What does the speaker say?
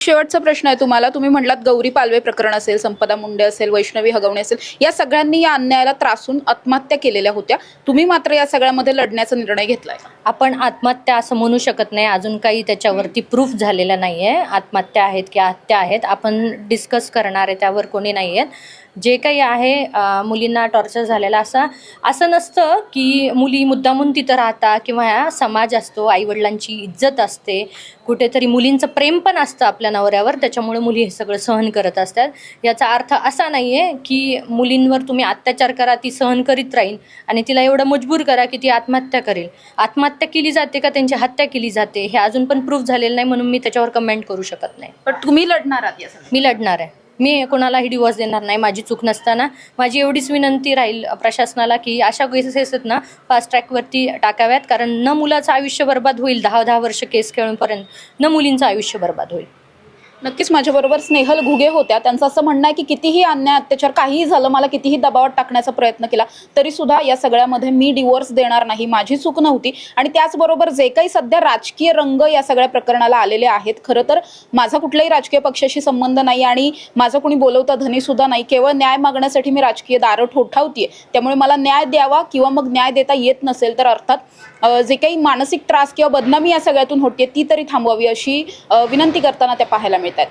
शेवटचा प्रश्न आहे तुम्हाला. तुम्ही म्हटलात गौरी पालवे प्रकरण असेल, संपदा मुंडे असेल, वैष्णवी हगवणे असेल, या सगळ्यांनी या अन्यायाला त्रासून आत्महत्या केलेल्या होत्या. तुम्ही मात्र या सगळ्यामध्ये लढण्याचा निर्णय घेतलाय. आपण आत्महत्या असं म्हणू शकत नाही, अजून काही त्याच्यावरती प्रूफ झालेला नाही आहे. आत्महत्या आहेत की हत्या आहेत आपण डिस्कस करणार आहे, त्यावर कोणी नाही आहेत. जे काही आहे मुलींना टॉर्चर झालेला असं नसतं की मुली मुद्दामून तिथं राहतात किंवा ह्या समाज असतो, आईवडिलांची इज्जत असते, कुठेतरी मुलींचं प्रेम पण असतं आपल्या नवऱ्यावर, त्याच्यामुळे मुली हे सगळं सहन करत असतात. याचा अर्थ असा नाही आहे की मुलींवर तुम्ही अत्याचार करा, ती सहन करीत राहील आणि तिला एवढं मजबूर करा की ती आत्महत्या करेल. आत्महत्या केली जाते का त्यांची हत्या केली जाते हे अजून पण प्रूफ झालेलं नाही, म्हणून मी त्याच्यावर कमेंट करू शकत नाही. पण तुम्ही लढणार आहात या सगळ्या? मी लढणार आहे. मी कोणालाही डिवोर्स देणार नाही, माझी चूक नसताना. माझी एवढीच विनंती राहील प्रशासनाला की अशा केसेस आहेत ना फास्ट ट्रॅकवरती टाकाव्यात, कारण न मुलाचं आयुष्य बर्बाद होईल 10-10 वर्ष केस खेळूनपर्यंत, न मुलींचं आयुष्य बर्बाद होईल. नक्कीच माझ्याबरोबर स्नेहल घुगे होत्या. त्यांचं असं म्हणणं आहे की कितीही अन्याय अत्याचार काहीही झालं, मला कितीही दबावात टाकण्याचा प्रयत्न केला तरी सुद्धा या सगळ्यामध्ये मी डिवोर्स देणार नाही, माझी चूक नव्हती. आणि त्याचबरोबर जे काही सध्या राजकीय रंग या सगळ्या प्रकरणाला आलेले आहेत, खरं तर माझा कुठल्याही राजकीय पक्षाशी संबंध नाही आणि माझं कोणी बोलवता धनी सुद्धा नाही. केवळ न्याय मागण्यासाठी मी राजकीय दारं ठोठावतीये. त्यामुळे मला न्याय द्यावा किंवा मग न्याय देता येत नसेल तर अर्थात जे काही मानसिक त्रास किंवा बदनामी या सगळ्यातून होते ती तरी थांबवावी, अशी विनंती करताना त्या पाहायला मिळतात.